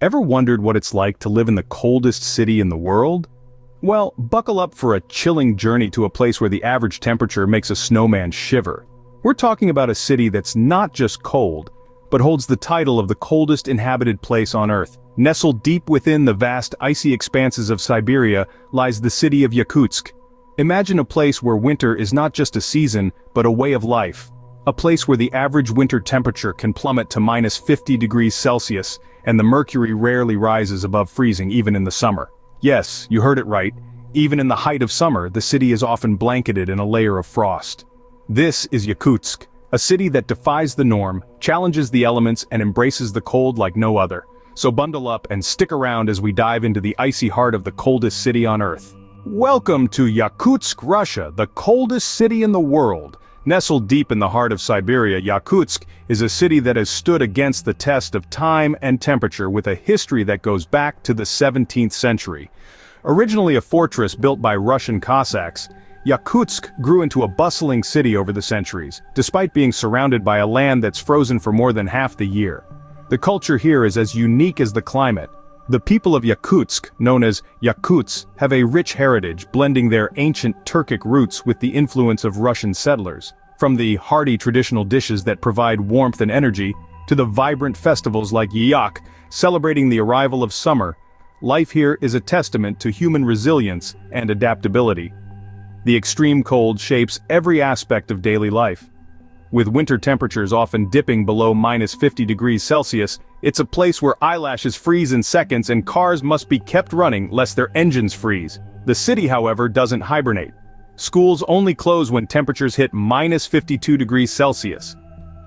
Ever wondered what it's like to live in the coldest city in the world? Well, buckle up for a chilling journey to a place where the average temperature makes a snowman shiver. We're talking about a city that's not just cold, but holds the title of the coldest inhabited place on Earth. Nestled deep within the vast icy expanses of Siberia lies the city of Yakutsk. Imagine a place where winter is not just a season, but a way of life. A place where the average winter temperature can plummet to minus 50 degrees Celsius, and the mercury rarely rises above freezing even in the summer. Yes, you heard it right. Even in the height of summer, the city is often blanketed in a layer of frost. This is Yakutsk, a city that defies the norm, challenges the elements, and embraces the cold like no other. So bundle up and stick around as we dive into the icy heart of the coldest city on Earth. Welcome to Yakutsk, Russia, the coldest city in the world. Nestled deep in the heart of Siberia, Yakutsk is a city that has stood against the test of time and temperature with a history that goes back to the 17th century. Originally a fortress built by Russian Cossacks, Yakutsk grew into a bustling city over the centuries, despite being surrounded by a land that's frozen for more than half the year. The culture here is as unique as the climate. The people of Yakutsk, known as Yakuts, have a rich heritage, blending their ancient Turkic roots with the influence of Russian settlers. From the hearty traditional dishes that provide warmth and energy, to the vibrant festivals like Yakutsk, celebrating the arrival of summer, life here is a testament to human resilience and adaptability. The extreme cold shapes every aspect of daily life. With winter temperatures often dipping below minus 50 degrees Celsius, it's a place where eyelashes freeze in seconds and cars must be kept running lest their engines freeze. The city, however, doesn't hibernate. Schools only close when temperatures hit minus 52 degrees Celsius.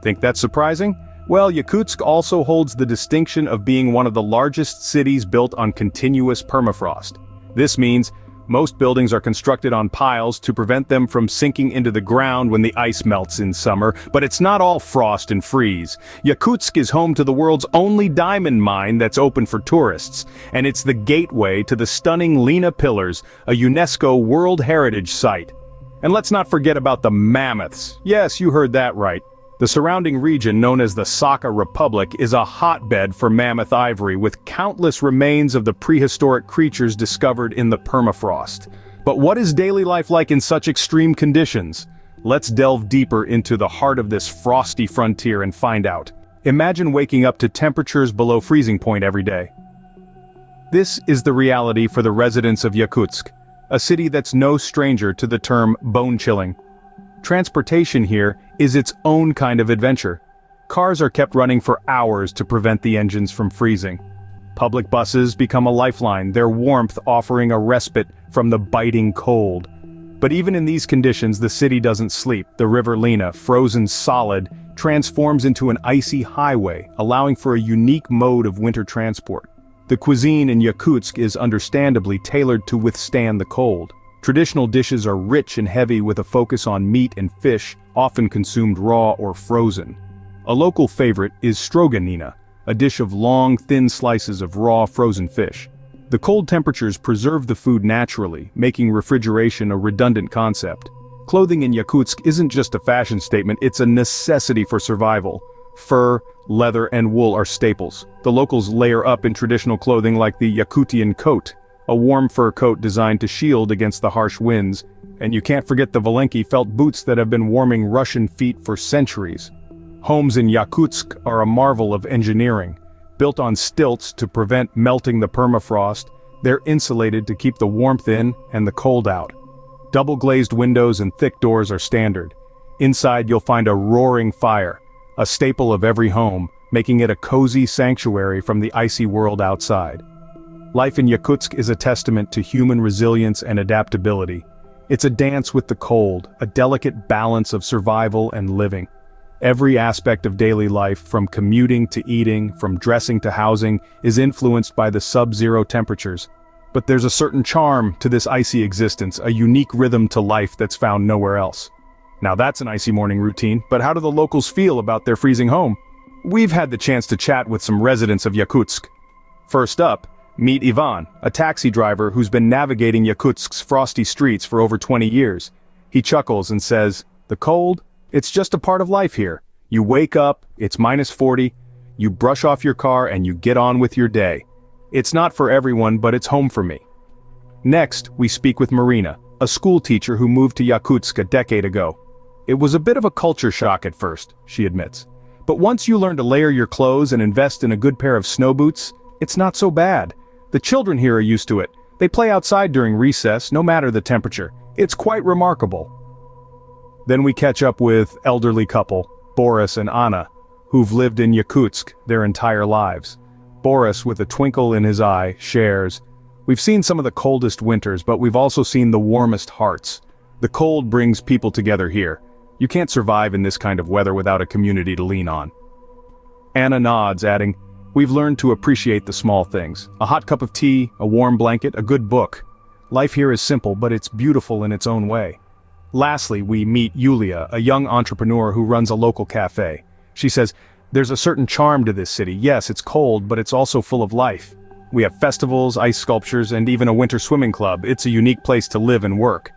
Think that's surprising? Well, Yakutsk also holds the distinction of being one of the largest cities built on continuous permafrost. This means most buildings are constructed on piles to prevent them from sinking into the ground when the ice melts in summer, but it's not all frost and freeze. Yakutsk is home to the world's only diamond mine that's open for tourists, and it's the gateway to the stunning Lena Pillars, a UNESCO World Heritage Site. And let's not forget about the mammoths. Yes, you heard that right. The surrounding region, known as the Sakha Republic, is a hotbed for mammoth ivory, with countless remains of the prehistoric creatures discovered in the permafrost. But what is daily life like in such extreme conditions? Let's delve deeper into the heart of this frosty frontier and find out. Imagine waking up to temperatures below freezing point every day. This is the reality for the residents of Yakutsk, a city that's no stranger to the term bone-chilling. Transportation here is its own kind of adventure. Cars are kept running for hours to prevent the engines from freezing. Public buses become a lifeline, their warmth offering a respite from the biting cold. But even in these conditions, the city doesn't sleep. The river Lena, frozen solid, transforms into an icy highway, allowing for a unique mode of winter transport. The cuisine in Yakutsk is understandably tailored to withstand the cold. Traditional dishes are rich and heavy with a focus on meat and fish, often consumed raw or frozen. A local favorite is stroganina, a dish of long, thin slices of raw frozen fish. The cold temperatures preserve the food naturally, making refrigeration a redundant concept. Clothing in Yakutsk isn't just a fashion statement, it's a necessity for survival. Fur, leather, and wool are staples. The locals layer up in traditional clothing like the Yakutian coat, a warm fur coat designed to shield against the harsh winds. And you can't forget the Valenki felt boots that have been warming Russian feet for centuries. Homes in Yakutsk are a marvel of engineering. Built on stilts to prevent melting the permafrost, they're insulated to keep the warmth in and the cold out. Double-glazed windows and thick doors are standard. Inside you'll find a roaring fire, a staple of every home, making it a cozy sanctuary from the icy world outside. Life in Yakutsk is a testament to human resilience and adaptability. It's a dance with the cold, a delicate balance of survival and living. Every aspect of daily life, from commuting to eating, from dressing to housing, is influenced by the sub-zero temperatures. But there's a certain charm to this icy existence, a unique rhythm to life that's found nowhere else. Now that's an icy morning routine, but how do the locals feel about their freezing home? We've had the chance to chat with some residents of Yakutsk. First up, meet Ivan, a taxi driver who's been navigating Yakutsk's frosty streets for over 20 years. He chuckles and says, "The cold? It's just a part of life here. You wake up, it's minus 40, You brush off your car and you get on with your day. It's not for everyone, but it's home for me. Next, we speak with Marina, a school teacher who moved to Yakutsk a decade ago. It was a bit of a culture shock at first, she admits. But once you learn to layer your clothes and invest in a good pair of snow boots, it's not so bad. The children here are used to it. They play outside during recess, no matter the temperature. It's quite remarkable. Then we catch up with elderly couple, Boris and Anna, who've lived in Yakutsk their entire lives. Boris, with a twinkle in his eye, shares, "We've seen some of the coldest winters, but we've also seen the warmest hearts. The cold brings people together here. You can't survive in this kind of weather without a community to lean on." Anna nods, adding, "We've learned to appreciate the small things. A hot cup of tea, a warm blanket, a good book. Life here is simple, but it's beautiful in its own way." Lastly, we meet Yulia, a young entrepreneur who runs a local cafe. She says, "There's a certain charm to this city. Yes, it's cold, but it's also full of life. We have festivals, ice sculptures, and even a winter swimming club. It's a unique place to live and work."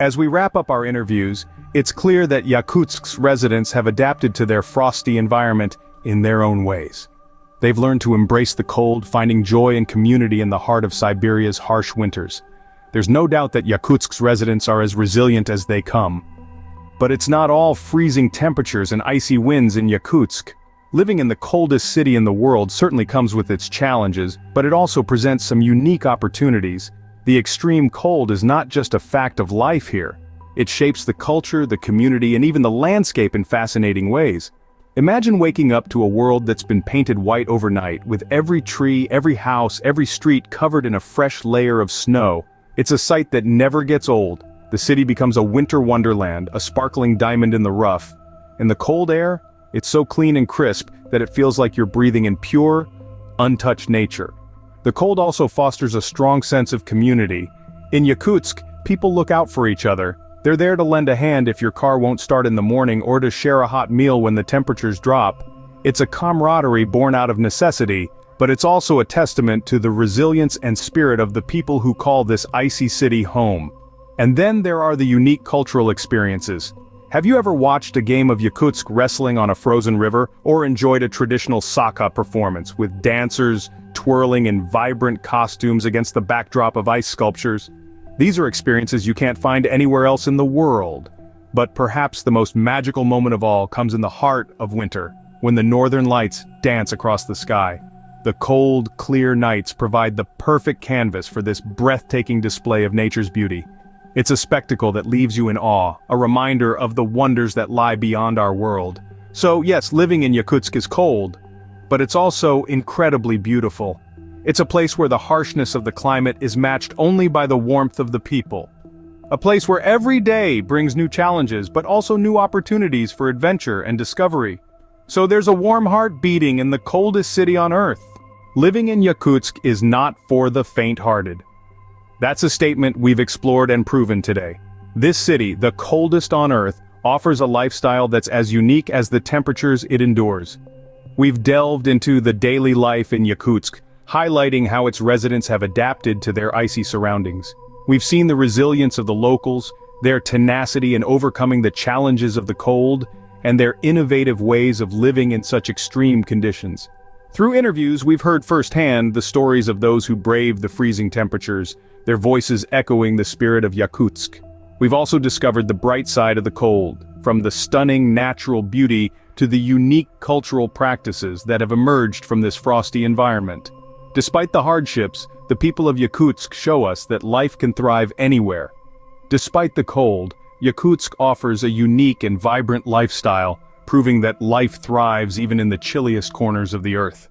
As we wrap up our interviews, it's clear that Yakutsk's residents have adapted to their frosty environment in their own ways. They've learned to embrace the cold, finding joy and community in the heart of Siberia's harsh winters. There's no doubt that Yakutsk's residents are as resilient as they come. But it's not all freezing temperatures and icy winds in Yakutsk. Living in the coldest city in the world certainly comes with its challenges, but it also presents some unique opportunities. The extreme cold is not just a fact of life here. It shapes the culture, the community, and even the landscape in fascinating ways. Imagine waking up to a world that's been painted white overnight, with every tree, every house, every street covered in a fresh layer of snow. It's a sight that never gets old. The city becomes a winter wonderland, a sparkling diamond in the rough. In the cold air, it's so clean and crisp that it feels like you're breathing in pure, untouched nature. The cold also fosters a strong sense of community. In Yakutsk, people look out for each other. They're there to lend a hand if your car won't start in the morning or to share a hot meal when the temperatures drop. It's a camaraderie born out of necessity, but it's also a testament to the resilience and spirit of the people who call this icy city home. And then there are the unique cultural experiences. Have you ever watched a game of Yakutsk wrestling on a frozen river, or enjoyed a traditional soca performance with dancers twirling in vibrant costumes against the backdrop of ice sculptures? These are experiences you can't find anywhere else in the world. But perhaps the most magical moment of all comes in the heart of winter, when the northern lights dance across the sky. The cold, clear nights provide the perfect canvas for this breathtaking display of nature's beauty. It's a spectacle that leaves you in awe, a reminder of the wonders that lie beyond our world. So yes, living in Yakutsk is cold, but it's also incredibly beautiful. It's a place where the harshness of the climate is matched only by the warmth of the people. A place where every day brings new challenges, but also new opportunities for adventure and discovery. So there's a warm heart beating in the coldest city on Earth. Living in Yakutsk is not for the faint-hearted. That's a statement we've explored and proven today. This city, the coldest on Earth, offers a lifestyle that's as unique as the temperatures it endures. We've delved into the daily life in Yakutsk, highlighting how its residents have adapted to their icy surroundings. We've seen the resilience of the locals, their tenacity in overcoming the challenges of the cold, and their innovative ways of living in such extreme conditions. Through interviews, we've heard firsthand the stories of those who braved the freezing temperatures, their voices echoing the spirit of Yakutsk. We've also discovered the bright side of the cold, from the stunning natural beauty to the unique cultural practices that have emerged from this frosty environment. Despite the hardships, the people of Yakutsk show us that life can thrive anywhere. Despite the cold, Yakutsk offers a unique and vibrant lifestyle, proving that life thrives even in the chilliest corners of the earth.